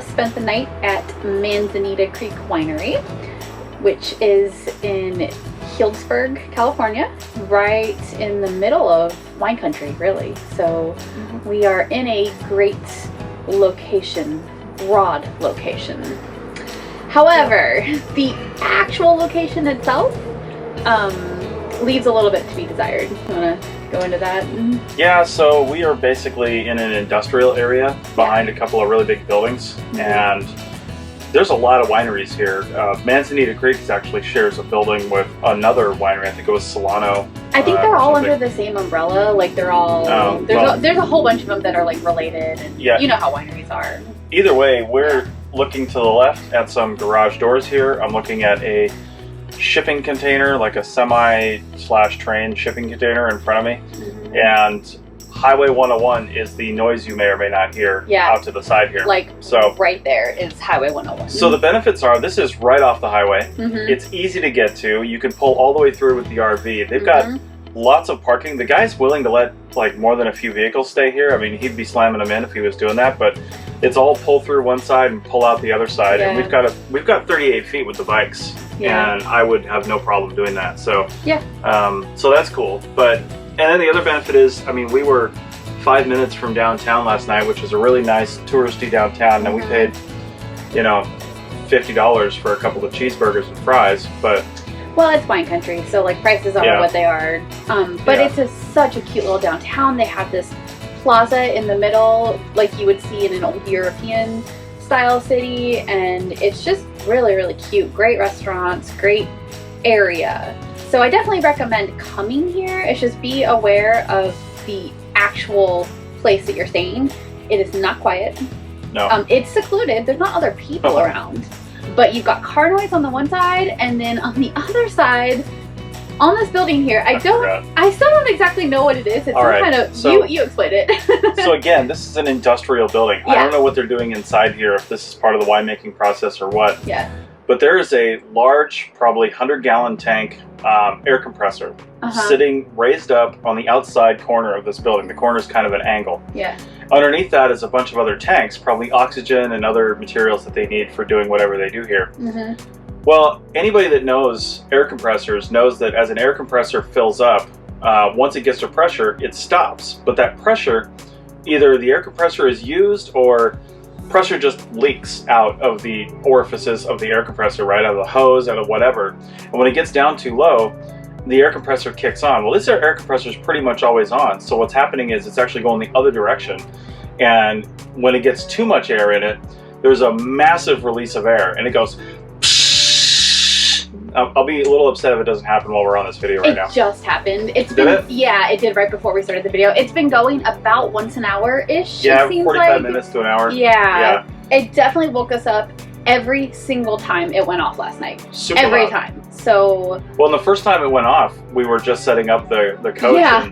just spent the night at Manzanita Creek Winery, which is in Healdsburg, California, right in the middle of wine country, really. So we are in a great location, broad location. However, the actual location itself leaves a little bit to be desired. You want to go into that? Yeah, so we are basically in an industrial area behind a couple of really big buildings, and there's a lot of wineries here. Manzanita Creek actually shares a building with another winery. I think it was Solano. I think they're all under the same umbrella. Like they're all there's a whole bunch of them that are like related, and you know how wineries are. Either way, we're looking to the left at some garage doors here. I'm looking at a shipping container, like a semi/train shipping container in front of me, and Highway 101 is the noise you may or may not hear out to the side here. Like, so right there is Highway 101. So the benefits are, this is right off the highway. It's easy to get to. You can pull all the way through with the RV. They've got lots of parking. The guy's willing to let like more than a few vehicles stay here. I mean, he'd be slamming them in if he was doing that, but it's all pull through one side and pull out the other side. And we've got 38 feet with the bikes, and I would have no problem doing that. So so that's cool. And then the other benefit is, I mean, we were 5 minutes from downtown last night, which is a really nice touristy downtown, and we paid, you know, $50 for a couple of cheeseburgers and fries, but... Well, it's wine country, so like prices are what they are. But it's such a cute little downtown. They have this plaza in the middle, like you would see in an old European style city, and it's just really, really cute. Great restaurants, great area. So I definitely recommend coming here. It's just be aware of the actual place that you're staying. It is not quiet. No. It's secluded. There's not other people around. But you've got car noise on the one side, and then on the other side, on this building here, I still don't exactly know what it is. It's some kind of, you explain it. So again, this is an industrial building. I don't know what they're doing inside here, if this is part of the winemaking process or what. But there is a large, probably 100-gallon tank air compressor sitting raised up on the outside corner of this building. The corner is kind of an angle. Underneath that is a bunch of other tanks, probably oxygen and other materials that they need for doing whatever they do here. Well, anybody that knows air compressors knows that as an air compressor fills up, once it gets to pressure, it stops. But that pressure, either the air compressor is used or pressure just leaks out of the orifices of the air compressor, right out of the hose, out of whatever. And when it gets down too low, the air compressor kicks on. Well, this air compressor is pretty much always on. So what's happening is it's actually going the other direction. And when it gets too much air in it, there's a massive release of air, and it goes. I'll be a little upset if it doesn't happen while we're on this video right now. It just happened. Did it? Yeah, it did right before we started the video. It's been going about once an hour-ish. Yeah, it seems 45 minutes to an hour. Yeah. It definitely woke us up every single time it went off last night. Super every loud. time. So. Well, the first time it went off, we were just setting up the coach,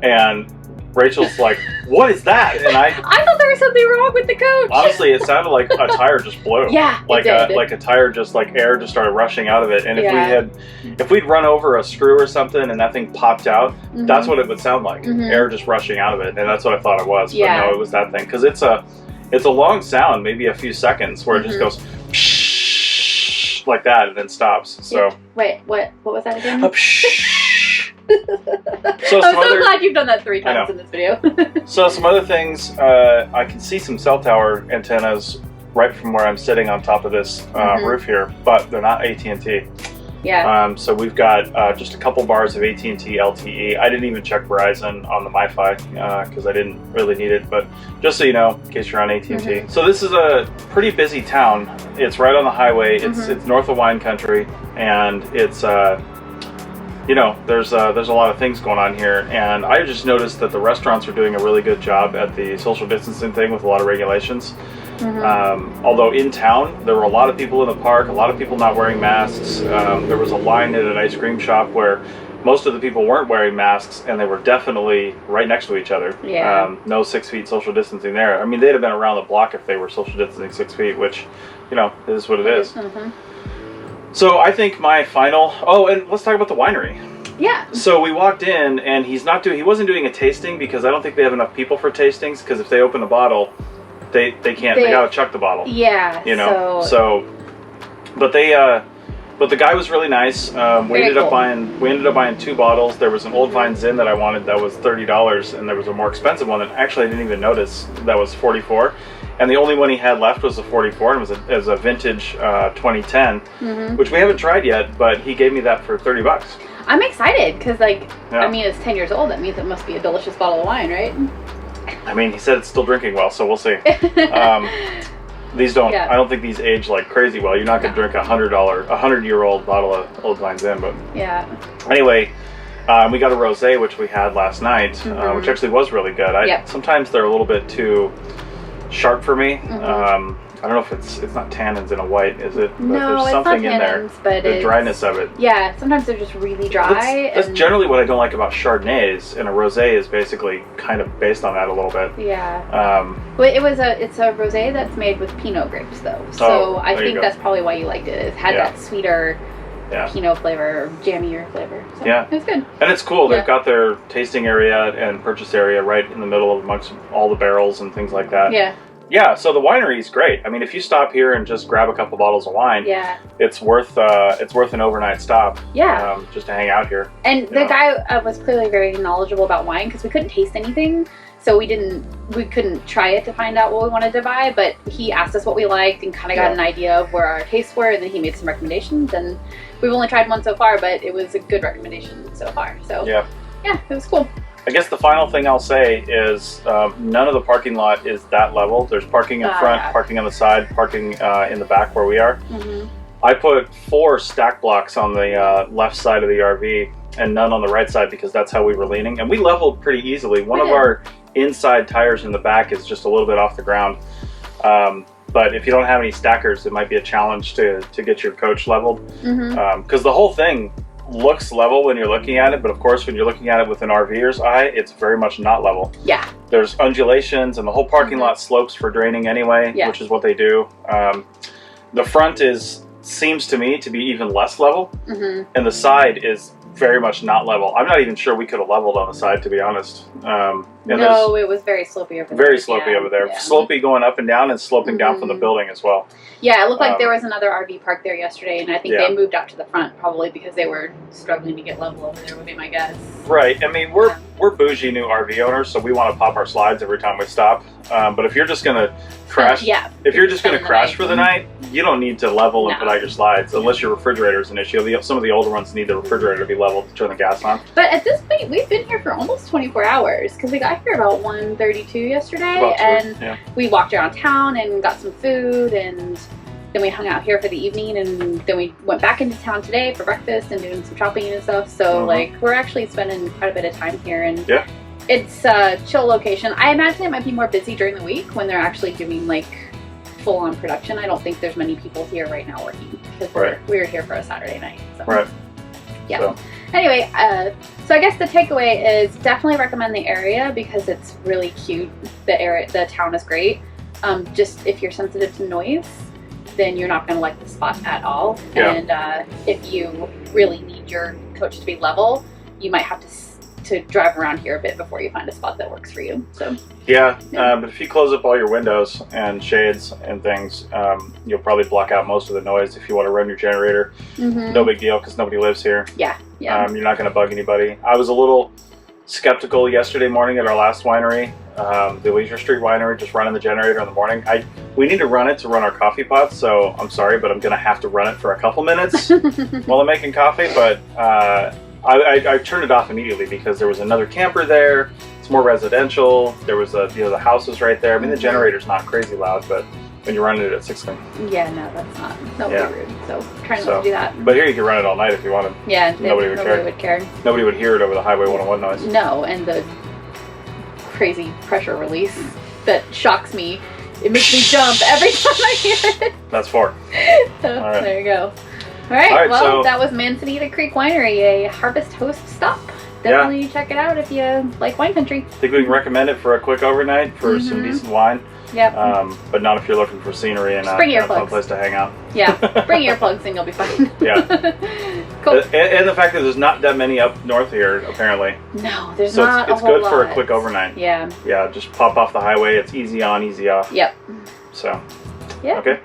and Rachel's like, "What is that?" And I thought there was something wrong with the coach. Honestly, it sounded like a tire just blew. Like a tire just like air just started rushing out of it. And if we'd run over a screw or something and that thing popped out, that's what it would sound like. Air just rushing out of it. And that's what I thought it was. But no, it was that thing, because it's a long sound, maybe a few seconds, where it just goes psh, like that and then stops. So wait, what was that again? So I'm so glad you've done that 3 times in this video. So some other things, I can see some cell tower antennas right from where I'm sitting on top of this roof here, but they're not AT&T. So we've got just a couple bars of AT&T LTE. I didn't even check Verizon on the MiFi because I didn't really need it, but just so you know, in case you're on AT&T. So this is a pretty busy town. It's right on the highway. It's north of wine country, and it's you know, there's a lot of things going on here, and I just noticed that the restaurants are doing a really good job at the social distancing thing with a lot of regulations. Although in town, there were a lot of people in the park, a lot of people not wearing masks. There was a line at an ice cream shop where most of the people weren't wearing masks, and they were definitely right next to each other. No 6 feet social distancing there. I mean, they'd have been around the block if they were social distancing 6 feet, which, you know, is what it is. So I think my final... Oh, and let's talk about the winery. So we walked in, and he wasn't doing a tasting, because I don't think they have enough people for tastings, because if they open a bottle, they can't. They gotta chuck the bottle. Yeah. You know. But the guy was really nice. We ended up buying 2 bottles. There was an old Vine Zin that I wanted that was $30, and there was a more expensive one that actually I didn't even notice that was $44. And the only one he had left was a 44, and it was a vintage 2010, which we haven't tried yet. But he gave me that for $30. I'm excited because, like, I mean, it's 10 years old. That means it must be a delicious bottle of wine, right? I mean, he said it's still drinking well, so we'll see. These don't. I don't think these age like crazy well. You're not gonna drink a $100-year-old bottle of old Vine Zin, but anyway, we got a rosé which we had last night, which actually was really good. Sometimes they're a little bit too sharp for me. I don't know if it's not tannins in a white, is it? But no, there's something it's not tannins, in there. But the dryness of it. Yeah, sometimes they're just really dry. That's generally what I don't like about Chardonnays, and a rosé is basically kind of based on that a little bit. Yeah. But it's a rosé that's made with Pinot grapes, though. So I think that's probably why you liked it. It had that sweeter Pinot flavor, or jammier flavor. So it was good. And it's cool. They've got their tasting area and purchase area right in the middle of amongst all the barrels and things like that. Yeah. Yeah, so the winery is great. I mean, if you stop here and just grab a couple bottles of wine, it's worth an overnight stop. Yeah, just to hang out here. And the guy was clearly very knowledgeable about wine because we couldn't taste anything, so we couldn't try it to find out what we wanted to buy. But he asked us what we liked and kind of got an idea of where our tastes were, and then he made some recommendations. And we've only tried one so far, but it was a good recommendation so far. So yeah, it was cool. I guess the final thing I'll say is none of the parking lot is that level. There's parking in front, parking on the side, parking in the back where we are. I put 4 stack blocks on the left side of the RV and none on the right side because that's how we were leaning. And we leveled pretty easily. One of our inside tires in the back is just a little bit off the ground. But if you don't have any stackers, it might be a challenge to get your coach leveled. Because the whole thing looks level when you're looking at it, but of course when you're looking at it with an RVer's eye, it's very much not level. Yeah. There's undulations and the whole parking lot slopes for draining anyway, which is what they do. The front seems to me to be even less level, and the side is very much not level. I'm not even sure we could have leveled on the side, to be honest. No, it was very slopey over there. Very slopey over there. Slopey going up and down and sloping down from the building as well. Yeah, it looked like there was another RV parked there yesterday, and I think they moved out to the front probably because they were struggling to get level over there, would be my guess. Right. I mean, we're bougie new RV owners, so we want to pop our slides every time we stop. But if you're just going to crash, if you're just going to crash for the night, you don't need to level and put out your slides unless your refrigerator is an issue. Some of the older ones need the refrigerator to be leveled to turn the gas on. But at this point, we've been here for almost 24 hours because we got here about 1:32 yesterday, and we walked around town and got some food, and then we hung out here for the evening, and then we went back into town today for breakfast and doing some shopping and stuff. So like we're actually spending quite a bit of time here, and it's a chill location. I imagine it might be more busy during the week when they're actually doing like full-on production. I don't think there's many people here right now working because we're here for a Saturday night. So. Yeah. So. Anyway, so I guess the takeaway is definitely recommend the area because it's really cute. The town is great. Just if you're sensitive to noise, then you're not going to like the spot at all. And if you really need your coach to be level, you might have to drive around here a bit before you find a spot that works for you. So but if you close up all your windows and shades and things, you'll probably block out most of the noise. If you want to run your generator, no big deal because nobody lives here. You're not going to bug anybody. I was a little skeptical yesterday morning at our last winery, the Leisure Street Winery, just running the generator in the morning. We need to run it to run our coffee pots, so I'm sorry, but I'm going to have to run it for a couple minutes while I'm making coffee. But I turned it off immediately because there was another camper there. It's more residential. There was the house was right there. I mean, the generator's not crazy loud, but when you're running it at 6 a.m. Yeah, no, that's not. That would be rude. So trying not to do that. But here you can run it all night if you wanted. Yeah, nobody would care. Nobody would hear it over the Highway 101 noise. No, and the crazy pressure release that shocks me. It makes me jump every time I hear it. That's 4. So, all right. There you go. All right, well, that was Manzanita Creek Winery, a Harvest Host stop. Definitely check it out if you like wine country. I think we can recommend it for a quick overnight for some decent wine. Yep. But not if you're looking for scenery and a fun place to hang out. Yeah, bring earplugs and you'll be fine. Yeah. Cool. And the fact that there's not that many up north here, apparently. No, there's not a whole lot. So it's good for a quick overnight. Yeah. Yeah, just pop off the highway. It's easy on, easy off. Yep. So. Yeah. Okay.